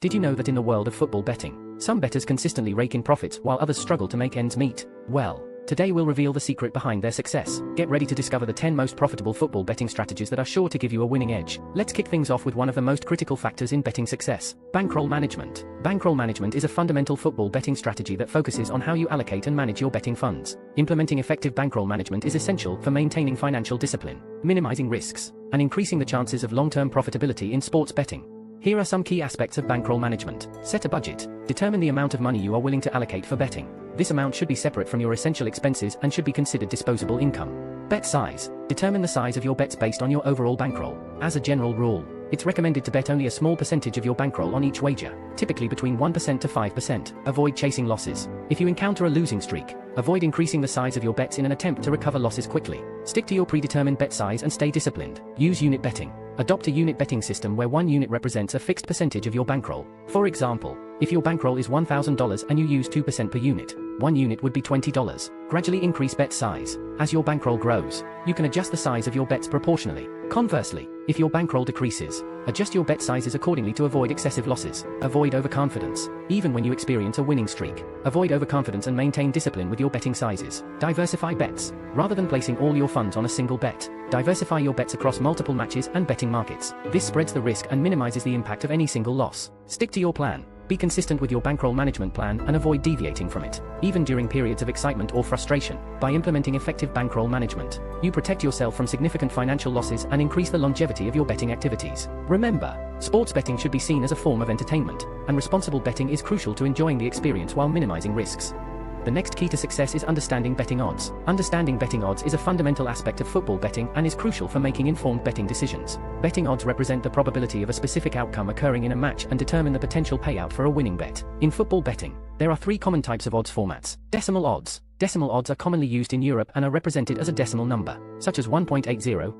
Did you know that in the world of football betting, some bettors consistently rake in profits while others struggle to make ends meet? Well, today we'll reveal the secret behind their success. Get ready to discover the 10 most profitable football betting strategies that are sure to give you a winning edge. Let's kick things off with one of the most critical factors in betting success: bankroll management. Bankroll management is a fundamental football betting strategy that focuses on how you allocate and manage your betting funds. Implementing effective bankroll management is essential for maintaining financial discipline, minimizing risks, and increasing the chances of long-term profitability in sports betting. Here are some key aspects of bankroll management. Set a budget. Determine the amount of money you are willing to allocate for betting. This amount should be separate from your essential expenses and should be considered disposable income. Bet size. Determine the size of your bets based on your overall bankroll. As a general rule, it's recommended to bet only a small percentage of your bankroll on each wager, typically between 1% to 5%. Avoid chasing losses. If you encounter a losing streak, avoid increasing the size of your bets in an attempt to recover losses quickly. Stick to your predetermined bet size and stay disciplined. Use unit betting. Adopt a unit betting system where one unit represents a fixed percentage of your bankroll. For example, if your bankroll is $1,000 and you use 2% per unit, one unit would be $20. Gradually increase bet size. As your bankroll grows, you can adjust the size of your bets proportionally. Conversely, if your bankroll decreases, adjust your bet sizes accordingly to avoid excessive losses. Avoid overconfidence. Even when you experience a winning streak, avoid overconfidence and maintain discipline with your betting sizes. Diversify bets. Rather than placing all your funds on a single bet, diversify your bets across multiple matches and betting markets. This spreads the risk and minimizes the impact of any single loss. Stick to your plan. Be consistent with your bankroll management plan and avoid deviating from it, even during periods of excitement or frustration. By implementing effective bankroll management, you protect yourself from significant financial losses and increase the longevity of your betting activities. Remember, sports betting should be seen as a form of entertainment, and responsible betting is crucial to enjoying the experience while minimizing risks. The next key to success is understanding betting odds. Understanding betting odds is a fundamental aspect of football betting and is crucial for making informed betting decisions. Betting odds represent the probability of a specific outcome occurring in a match and determine the potential payout for a winning bet. In football betting, there are three common types of odds formats. Decimal odds. Decimal odds are commonly used in Europe and are represented as a decimal number, such as 1.80,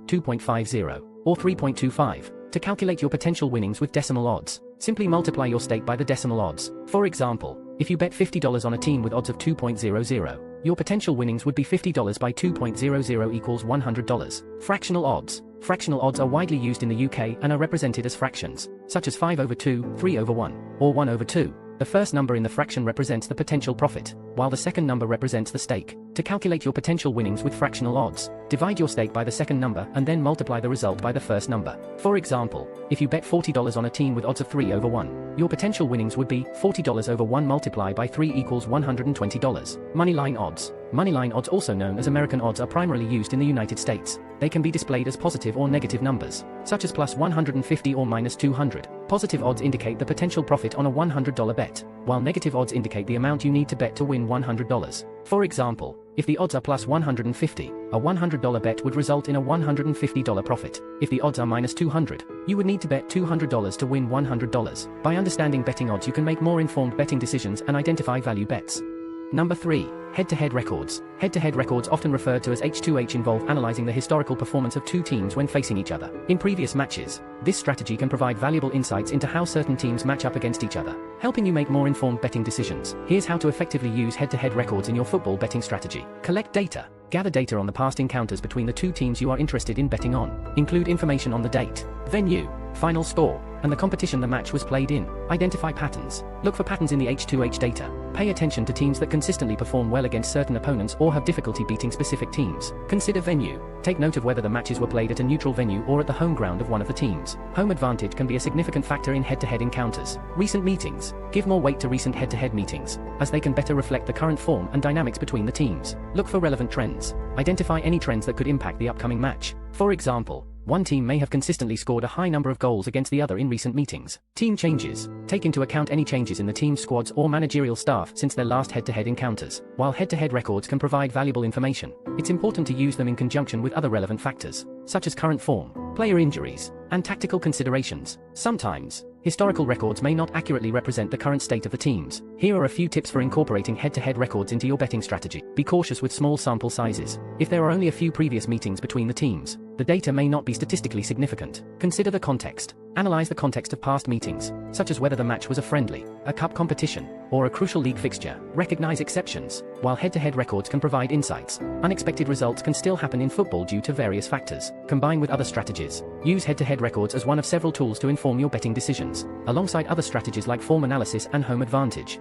2.50, or 3.25. To calculate your potential winnings with decimal odds, simply multiply your stake by the decimal odds. For example, if you bet $50 on a team with odds of 2.00, your potential winnings would be $50 by 2.00 equals $100. Fractional odds. Fractional odds are widely used in the UK and are represented as fractions, such as 5/2, 3/1, or 1/2. The first number in the fraction represents the potential profit, while the second number represents the stake. To calculate your potential winnings with fractional odds, divide your stake by the second number and then multiply the result by the first number. For example, if you bet $40 on a team with odds of 3/1, your potential winnings would be $40 over 1 multiplied by 3 equals $120. Moneyline odds. Moneyline odds, also known as American odds, are primarily used in the United States. They can be displayed as positive or negative numbers, such as plus 150 or minus 200. Positive odds indicate the potential profit on a $100 bet, while negative odds indicate the amount you need to bet to win $100. For example, if the odds are plus 150, a $100 bet would result in a $150 profit. If the odds are minus 200, you would need to bet $200 to win $100. By understanding betting odds, you can make more informed betting decisions and identify value bets. Number 3. Head-to-head records. Head-to-head records, often referred to as H2H, involve analyzing the historical performance of two teams when facing each other in previous matches. This strategy can provide valuable insights into how certain teams match up against each other, helping you make more informed betting decisions. Here's how to effectively use head-to-head records in your football betting strategy. Collect data. Gather data on the past encounters between the two teams you are interested in betting on. Include information on the date, venue, final score, and the competition the match was played in. Identify patterns. Look for patterns in the H2H data. Pay attention to teams that consistently perform well against certain opponents or have difficulty beating specific teams. Consider venue. Take note of whether the matches were played at a neutral venue or at the home ground of one of the teams. Home advantage can be a significant factor in head-to-head encounters. Recent meetings. Give more weight to recent head-to-head meetings, as they can better reflect the current form and dynamics between the teams. Look for relevant trends. Identify any trends that could impact the upcoming match. For example, one team may have consistently scored a high number of goals against the other in recent meetings. Team changes. Take into account any changes in the team's squads or managerial staff since their last head-to-head encounters. While head-to-head records can provide valuable information, it's important to use them in conjunction with other relevant factors, such as current form, player injuries, and tactical considerations. Sometimes, historical records may not accurately represent the current state of the teams. Here are a few tips for incorporating head-to-head records into your betting strategy. Be cautious with small sample sizes. If there are only a few previous meetings between the teams, the data may not be statistically significant. Consider the context. Analyze the context of past meetings, such as whether the match was a friendly, a cup competition, or a crucial league fixture. Recognize exceptions. While head-to-head records can provide insights, unexpected results can still happen in football due to various factors. Combine with other strategies. Use head-to-head records as one of several tools to inform your betting decisions, alongside other strategies like form analysis and home advantage.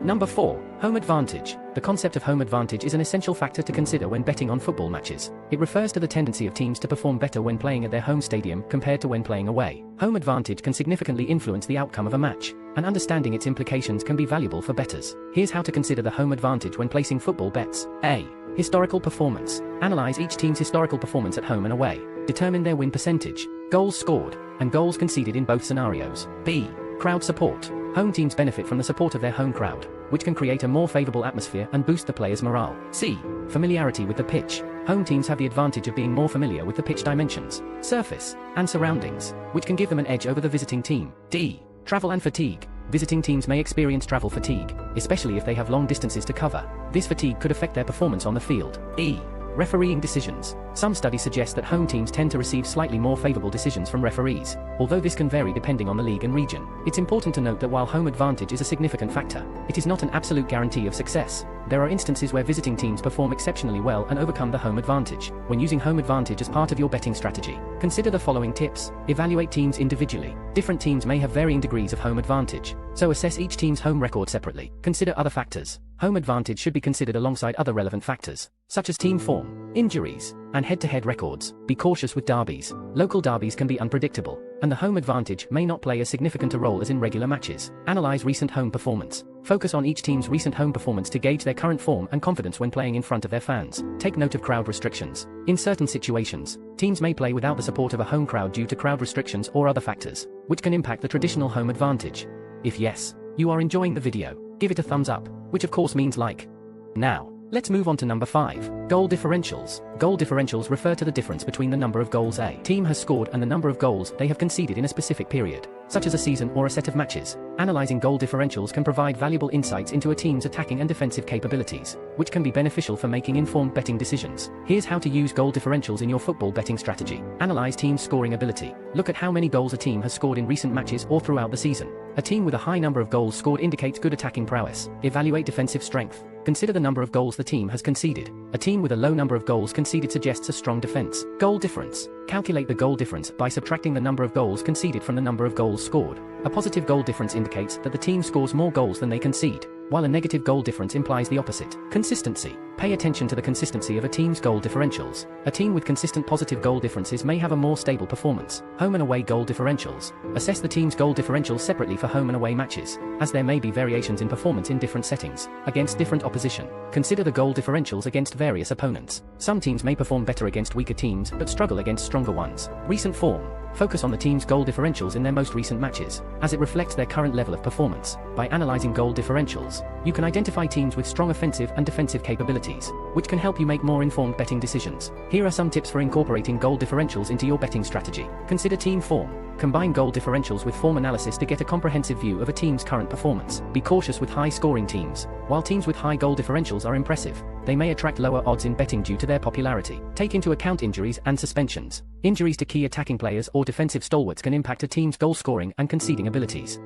Number 4. Home advantage. The concept of home advantage is an essential factor to consider when betting on football matches. It refers to the tendency of teams to perform better when playing at their home stadium compared to when playing away. Home advantage can significantly influence the outcome of a match, and understanding its implications can be valuable for bettors. Here's how to consider the home advantage when placing football bets. A. Historical performance. Analyze each team's historical performance at home and away. Determine their win percentage, goals scored, and goals conceded in both scenarios. B. Crowd support. Home teams benefit from the support of their home crowd, which can create a more favorable atmosphere and boost the players' morale. C. Familiarity with the pitch. Home teams have the advantage of being more familiar with the pitch dimensions, surface, and surroundings, which can give them an edge over the visiting team. D. Travel and fatigue. Visiting teams may experience travel fatigue, especially if they have long distances to cover. This fatigue could affect their performance on the field. E. Refereeing decisions. Some studies suggest that home teams tend to receive slightly more favorable decisions from referees, although this can vary depending on the league and region. It's important to note that while home advantage is a significant factor, it is not an absolute guarantee of success. There are instances where visiting teams perform exceptionally well and overcome the home advantage. When using home advantage as part of your betting strategy, consider the following tips. Evaluate teams individually. Different teams may have varying degrees of home advantage, so assess each team's home record separately. Consider other factors. Home advantage should be considered alongside other relevant factors, such as team form, injuries, and head-to-head records. Be cautious with derbies. Local derbies can be unpredictable, and the home advantage may not play as significant a role as in regular matches. Analyze recent home performance. Focus on each team's recent home performance to gauge their current form and confidence when playing in front of their fans. Take note of crowd restrictions. In certain situations, teams may play without the support of a home crowd due to crowd restrictions or other factors, which can impact the traditional home advantage. If yes, you are enjoying the video, give it a thumbs up, which of course means like. Now, let's move on to number 5. Goal differentials. Goal differentials refer to the difference between the number of goals a team has scored and the number of goals they have conceded in a specific period, such as a season or a set of matches. Analyzing goal differentials can provide valuable insights into a team's attacking and defensive capabilities, which can be beneficial for making informed betting decisions. Here's how to use goal differentials in your football betting strategy. Analyze team's scoring ability. Look at how many goals a team has scored in recent matches or throughout the season. A team with a high number of goals scored indicates good attacking prowess. Evaluate defensive strength. Consider the number of goals the team has conceded. A team with a low number of goals conceded suggests a strong defense. Goal difference. Calculate the goal difference by subtracting the number of goals conceded from the number of goals scored. A positive goal difference indicates that the team scores more goals than they concede, while a negative goal difference implies the opposite. Consistency. Pay attention to the consistency of a team's goal differentials. A team with consistent positive goal differences may have a more stable performance. Home and away goal differentials. Assess the team's goal differentials separately for home and away matches, as there may be variations in performance in different settings, against different opposition. Consider the goal differentials against various opponents. Some teams may perform better against weaker teams but struggle against stronger ones. Recent form. Focus on the team's goal differentials in their most recent matches, as it reflects their current level of performance. By analyzing goal differentials, you can identify teams with strong offensive and defensive capabilities, which can help you make more informed betting decisions. Here are some tips for incorporating goal differentials into your betting strategy. Consider team form. Combine goal differentials with form analysis to get a comprehensive view of a team's current performance. Be cautious with high-scoring teams. While teams with high goal differentials are impressive, they may attract lower odds in betting due to their popularity. Take into account injuries and suspensions. Injuries to key attacking players or defensive stalwarts can impact a team's goal scoring and conceding abilities.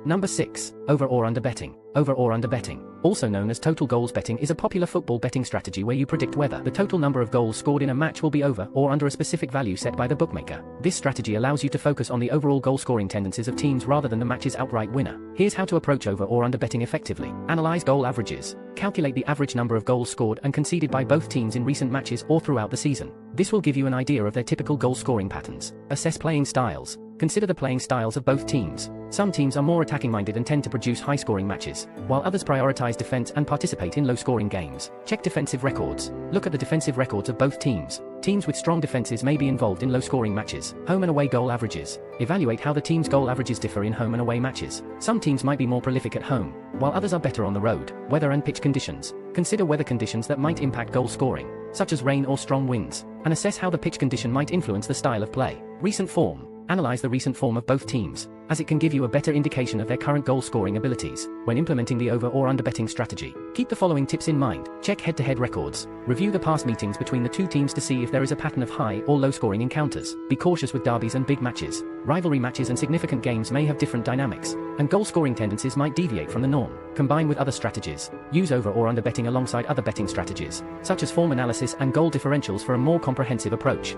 Number 6. Over or under betting. Over or under betting, also known as total goals betting, is a popular football betting strategy where you predict whether the total number of goals scored in a match will be over or under a specific value set by the bookmaker. This strategy allows you to focus on the overall goal scoring tendencies of teams rather than the match's outright winner. Here's how to approach over or under betting effectively. Analyze goal averages. Calculate the average number of goals scored and conceded by both teams in recent matches or throughout the season. This will give you an idea of their typical goal scoring patterns. Assess playing styles. Consider the playing styles of both teams. Some teams are more attacking-minded and tend to produce high-scoring matches, while others prioritize defense and participate in low-scoring games. Check defensive records. Look at the defensive records of both teams. Teams with strong defenses may be involved in low-scoring matches. Home and away goal averages. Evaluate how the team's goal averages differ in home and away matches. Some teams might be more prolific at home, while others are better on the road. Weather and pitch conditions. Consider weather conditions that might impact goal scoring, such as rain or strong winds, and assess how the pitch condition might influence the style of play. Recent form. Analyze the recent form of both teams. as it can give you a better indication of their current goal scoring abilities when implementing the over or under betting strategy. Keep the following tips in mind. Check head-to-head records. Review the past meetings between the two teams to see if there is a pattern of high or low scoring encounters. Be cautious with derbies and big matches. Rivalry matches and significant games may have different dynamics, and goal scoring tendencies might deviate from the norm. Combine with other strategies. Use over or under betting alongside other betting strategies, such as form analysis and goal differentials for a more comprehensive approach.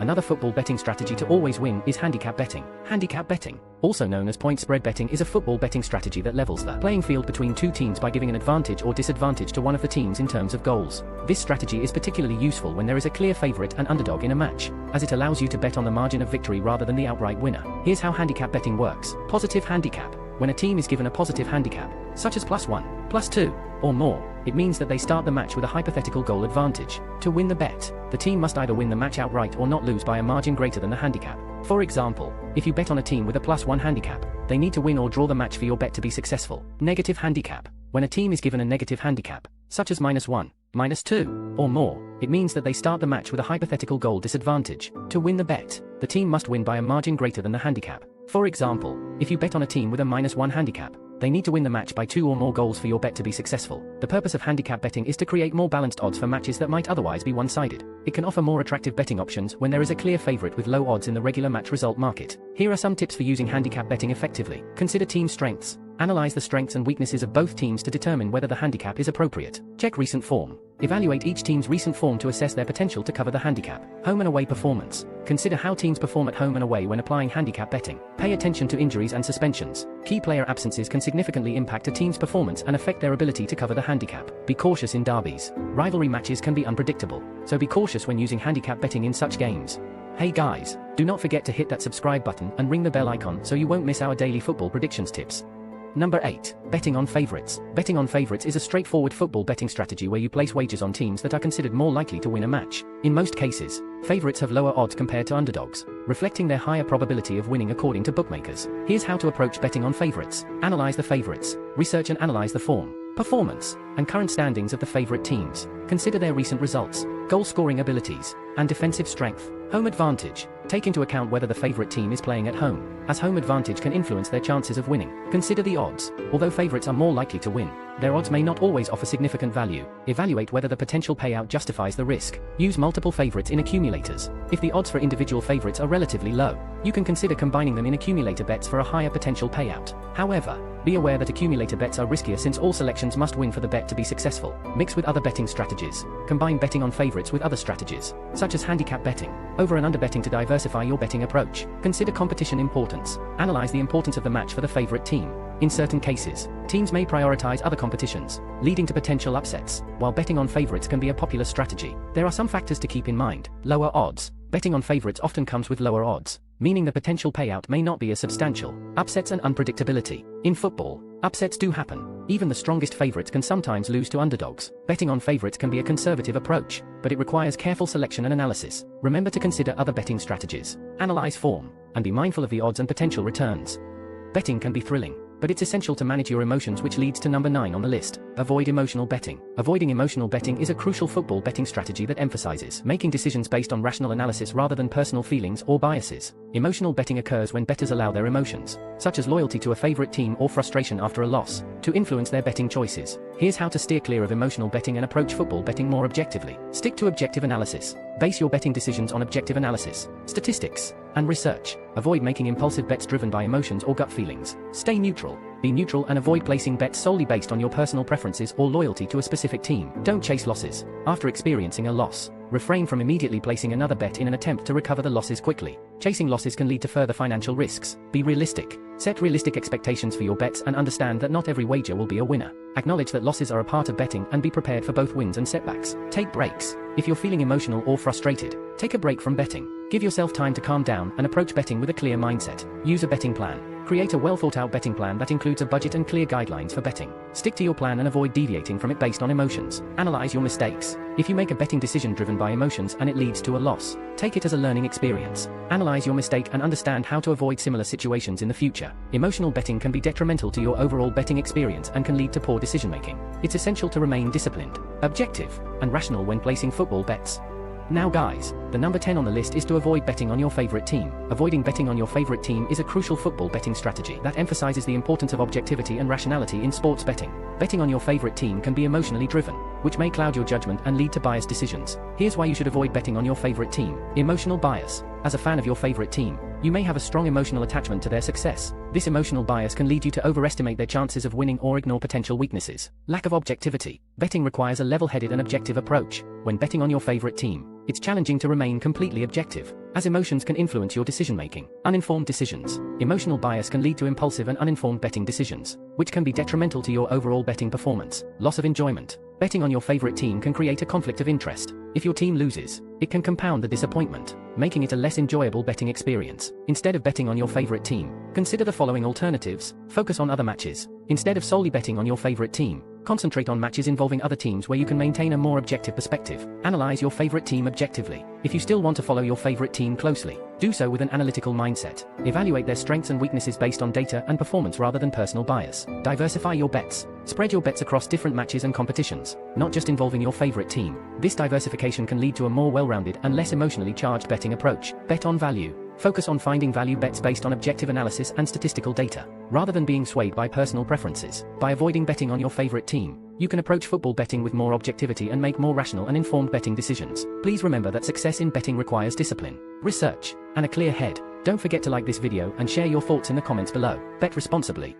Another football betting strategy to always win is handicap betting. Handicap betting, also known as point spread betting, is a football betting strategy that levels the playing field between two teams by giving an advantage or disadvantage to one of the teams in terms of goals. This strategy is particularly useful when there is a clear favorite and underdog in a match, as it allows you to bet on the margin of victory rather than the outright winner. Here's how handicap betting works. Positive handicap. When a team is given a positive handicap, such as +1, +2, or more, it means that they start the match with a hypothetical goal advantage. To win the bet, the team must either win the match outright or not lose by a margin greater than the handicap. For example, if you bet on a team with a +1 handicap, they need to win or draw the match for your bet to be successful. Negative handicap. When a team is given a negative handicap, such as -1, -2, or more, it means that they start the match with a hypothetical goal disadvantage. To win the bet, the team must win by a margin greater than the handicap. For example, if you bet on a team with a -1 handicap, they need to win the match by 2 or more goals for your bet to be successful. The purpose of handicap betting is to create more balanced odds for matches that might otherwise be one-sided. It can offer more attractive betting options when there is a clear favorite with low odds in the regular match result market. Here are some tips for using handicap betting effectively. Consider team strengths. Analyze the strengths and weaknesses of both teams to determine whether the handicap is appropriate. Check recent form. Evaluate each team's recent form to assess their potential to cover the handicap. Home and away performance. Consider how teams perform at home and away when applying handicap betting. Pay attention to injuries and suspensions. Key player absences can significantly impact a team's performance and affect their ability to cover the handicap. Be cautious in derbies. Rivalry matches can be unpredictable, so be cautious when using handicap betting in such games. Hey guys, do not forget to hit that subscribe button and ring the bell icon so you won't miss our daily football predictions tips. Number 8. Betting on favorites. Betting on favorites is a straightforward football betting strategy where you place wagers on teams that are considered more likely to win a match. In most cases, favorites have lower odds compared to underdogs, reflecting their higher probability of winning according to bookmakers. Here's how to approach betting on favorites. Analyze the favorites. Research and analyze the form, performance, and current standings of the favorite teams. Consider their recent results, goal scoring abilities, and defensive strength. Home advantage. Take into account whether the favorite team is playing at home, as home advantage can influence their chances of winning. Consider the odds. Although favorites are more likely to win, their odds may not always offer significant value. Evaluate whether the potential payout justifies the risk. Use multiple favorites in accumulators. If the odds for individual favorites are relatively low, you can consider combining them in accumulator bets for a higher potential payout. However, be aware that accumulator bets are riskier since all selections must win for the bet to be successful. Mix with other betting strategies. Combine betting on favorites with other strategies, such as handicap betting, over and under betting to diversify your betting approach. Consider competition importance. Analyze the importance of the match for the favorite team. In certain cases, teams may prioritize other competitions, leading to potential upsets. While betting on favorites can be a popular strategy, there are some factors to keep in mind. Lower odds. Betting on favorites often comes with lower odds, meaning the potential payout may not be as substantial. Upsets and unpredictability. In football, upsets do happen. Even the strongest favorites can sometimes lose to underdogs. Betting on favorites can be a conservative approach, but it requires careful selection and analysis. Remember to consider other betting strategies. Analyze form, and be mindful of the odds and potential returns. Betting can be thrilling, but it's essential to manage your emotions, which leads to number 9 on the list. Avoid emotional betting. Avoiding emotional betting is a crucial football betting strategy that emphasizes making decisions based on rational analysis rather than personal feelings or biases. Emotional betting occurs when bettors allow their emotions, such as loyalty to a favorite team or frustration after a loss, to influence their betting choices. Here's how to steer clear of emotional betting and approach football betting more objectively. Stick to objective analysis. Base your betting decisions on objective analysis, statistics, and research. Avoid making impulsive bets driven by emotions or gut feelings. Stay neutral. Be neutral and avoid placing bets solely based on your personal preferences or loyalty to a specific team. Don't chase losses. After experiencing a loss, refrain from immediately placing another bet in an attempt to recover the losses quickly. Chasing losses can lead to further financial risks. Be realistic. Set realistic expectations for your bets and understand that not every wager will be a winner. Acknowledge that losses are a part of betting and be prepared for both wins and setbacks. Take breaks. If you're feeling emotional or frustrated, take a break from betting. Give yourself time to calm down and approach betting with a clear mindset. Use a betting plan. Create a well-thought-out betting plan that includes a budget and clear guidelines for betting. Stick to your plan and avoid deviating from it based on emotions. Analyze your mistakes. If you make a betting decision driven by emotions and it leads to a loss, take it as a learning experience. Analyze your mistake and understand how to avoid similar situations in the future. Emotional betting can be detrimental to your overall betting experience and can lead to poor decision-making. It's essential to remain disciplined, objective, and rational when placing football bets. Now guys, the number 10 on the list is to avoid betting on your favorite team. Avoiding betting on your favorite team is a crucial football betting strategy that emphasizes the importance of objectivity and rationality in sports betting. Betting on your favorite team can be emotionally driven, which may cloud your judgment and lead to biased decisions. Here's why you should avoid betting on your favorite team. Emotional bias. As a fan of your favorite team, you may have a strong emotional attachment to their success. This emotional bias can lead you to overestimate their chances of winning or ignore potential weaknesses. Lack of objectivity. Betting requires a level-headed and objective approach. When betting on your favorite team, it's challenging to remain completely objective, as emotions can influence your decision-making. Uninformed decisions. Emotional bias can lead to impulsive and uninformed betting decisions, which can be detrimental to your overall betting performance. Loss of enjoyment. Betting on your favorite team can create a conflict of interest. If your team loses, it can compound the disappointment, making it a less enjoyable betting experience. Instead of betting on your favorite team, consider the following alternatives. Focus on other matches. Instead of solely betting on your favorite team, concentrate on matches involving other teams where you can maintain a more objective perspective. Analyze your favorite team objectively. If you still want to follow your favorite team closely, do so with an analytical mindset. Evaluate their strengths and weaknesses based on data and performance rather than personal bias. Diversify your bets. Spread your bets across different matches and competitions, not just involving your favorite team. This diversification can lead to a more well-rounded and less emotionally charged betting approach. Bet on value. Focus on finding value bets based on objective analysis and statistical data, rather than being swayed by personal preferences. By avoiding betting on your favorite team, you can approach football betting with more objectivity and make more rational and informed betting decisions. Please remember that success in betting requires discipline, research, and a clear head. Don't forget to like this video and share your thoughts in the comments below. Bet responsibly.